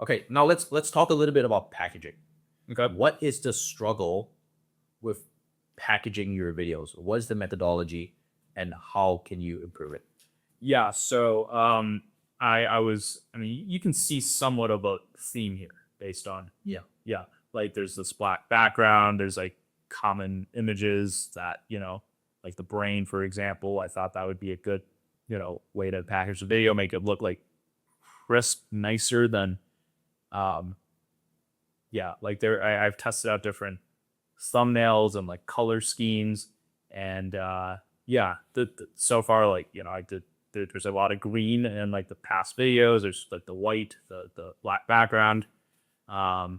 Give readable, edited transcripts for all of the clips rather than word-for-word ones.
Okay, now let's talk a little bit about packaging. Okay. What is the struggle with packaging your videos? What is the methodology, and how can you improve it? Yeah. So I mean, you can see somewhat of a theme here based on yeah. Like there's this black background. There's like common images that like the brain, for example. I thought that would be a good way to package the video, make it look like crisp, nicer than um yeah. Like I've tested out different thumbnails and like color schemes and yeah so far like I did there's a lot of green in like the past videos. There's like the white, the black background. I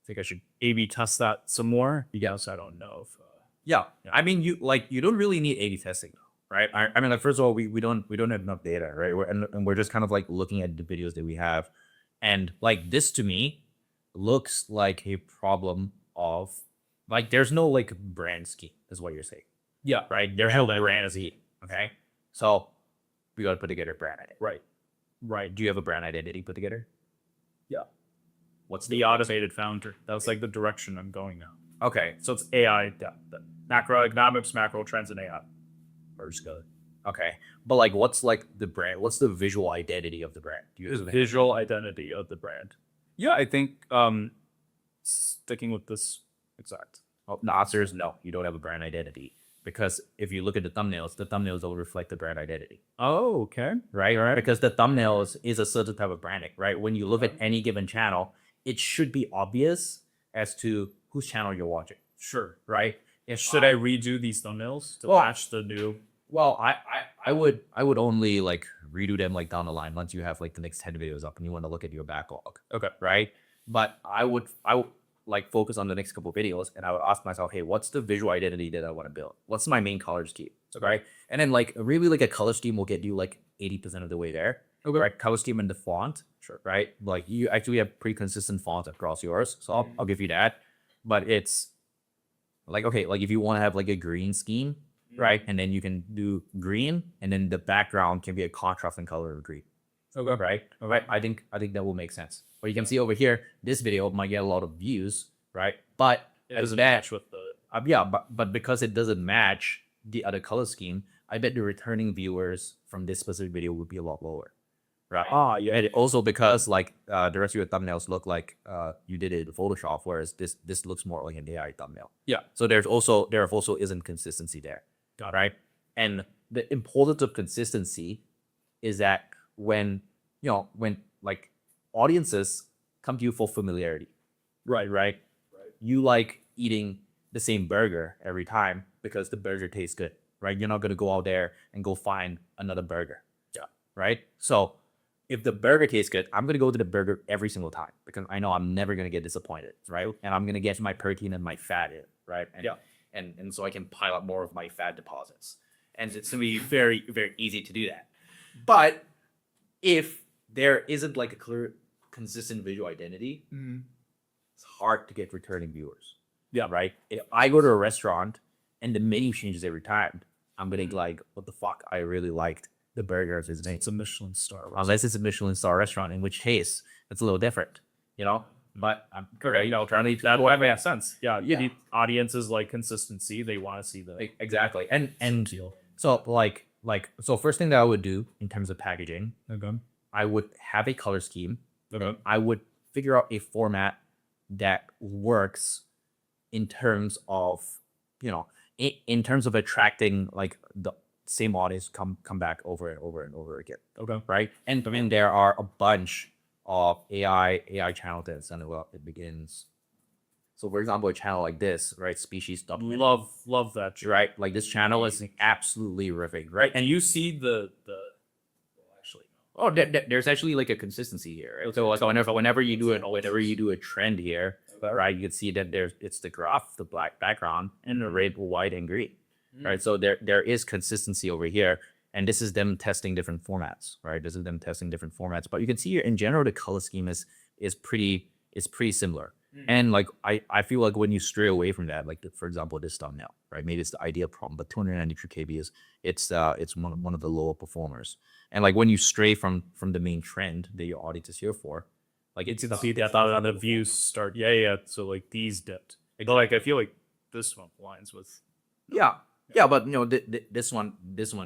think I should A/B test that some more because I don't know if Yeah, I mean, you don't really need A/B testing though, right? I mean, like first of all, we don't have enough data, right? And we're just kind of like looking at the videos that we have, and like this to me looks like a problem of like there's no like brand scheme, is what you're saying, yeah right? There's no brand is heat, okay? So we got to put together a brand identity. right Do you have a brand identity put together? yeah What's the automated founder. That's like the direction I'm going now. Okay, So it's AI, the macroeconomics, macro trends, and AI merged together. okay, but like what's like the brand? What's the visual identity of the brand? Do you The visual identity of the brand. Yeah, I think sticking with this exact. Oh, the answer is no. You don't have a brand identity because if you look at the thumbnails will reflect the brand identity, Oh, okay. right? Because the thumbnails is a certain type of branding, right? When you look at any given channel, it should be obvious as to whose channel you're watching, Sure. right? Should I redo these thumbnails to Well, match the new? Well, I would only like redo them like down the line once you have like the next 10 videos up and you want to look at your backlog. Okay. Right? But I would like focus on the next couple videos and I would ask myself, hey, what's the visual identity that I want to build? What's my main color scheme? Right? And then like really like a color scheme will get you like 80% of the way there. Okay. Right? Color scheme and the font. Sure. Right? Like you actually have pretty consistent fonts across yours. So I'll give you that. But it's like, okay, like if you want to have like a green scheme, right? And then you can do green, and then the background can be a contrasting color of green. Okay. Right? All right. I think that will make sense. But you can see over here, this video might get a lot of views, right? But It doesn't match with the. yeah, but because it doesn't match the other color scheme, I bet the returning viewers from this specific video would be a lot lower. Right. Yeah. And also because like the rest of your thumbnails look like you did it in Photoshop, whereas this looks more like an AI thumbnail. Yeah. So there also isn't consistency there. Got it. Right. And the importance of consistency is that when like audiences come to you for familiarity, right? You like eating the same burger every time because the burger tastes good, right? You're not gonna go out there and go find another burger. Yeah. Right. So if the burger tastes good, I'm gonna go to the burger every single time because I know I'm never gonna get disappointed, right? And I'm gonna get my protein and my fat in, right? And, Yeah. And so I can pile up more of my fat deposits, and it's gonna be very very easy to do that. But if there isn't like a clear, consistent visual identity, it's hard to get returning viewers. Yeah. Right. If I go to a restaurant and the menu changes every time, I'm gonna be like, what the fuck? I really liked the burgers. It's a Michelin star. Unless it's a Michelin star restaurant, in which case it's a little different, But I'm trying to That would make sense. Yeah. Yeah. The audiences like consistency. They want to see the exactly. And deal. so so first thing that I would do in terms of packaging, Okay. I would have a color scheme. Okay. I would figure out a format that works in terms of in terms of attracting like the same audience come back over and over and over again. Okay. Right. And I mean there are a bunch of AI channels that send it up. It begins. So for example, a channel like this, right? Species document. Love that. Right. Like this channel is absolutely riveting, right? And you see the actually Oh, there's actually like a consistency here. Right? So whenever you do a trend here, right, you can see that it's the graph, the black background, and the red, white, and green. Right. So there is consistency over here. And this is them testing different formats, right? But you can see here in general the color scheme is pretty similar. And like I feel like when you stray away from that, like for example this thumbnail, right? Maybe it's the idea problem, but 293 KB it's one of the lower performers. And like when you stray from the main trend that your audience is here for, Like You it's can see that on the views start. Yeah. So like these dipped. But like I feel like this one aligns with. yeah, but you know, this one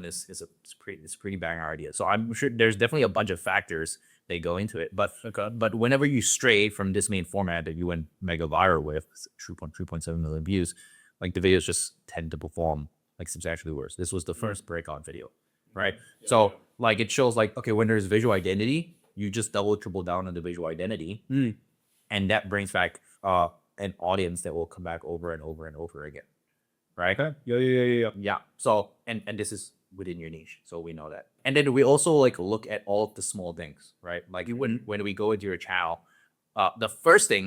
is it's pretty banger idea. So I'm sure there's definitely a bunch of factors that go into it. But Okay. but whenever you stray from this main format that you went mega viral with 3.7 million views, like the videos just tend to perform like substantially worse. This was the first break on video, right? So like it shows like, okay, when there's visual identity, you just double triple down on the visual identity, and that brings back an audience that will come back over and over and over again, right? Okay. Yeah. Yeah. So and this is within your niche, so we know that. And then we also like look at all of the small things, right? Like when we go into your channel, the first thing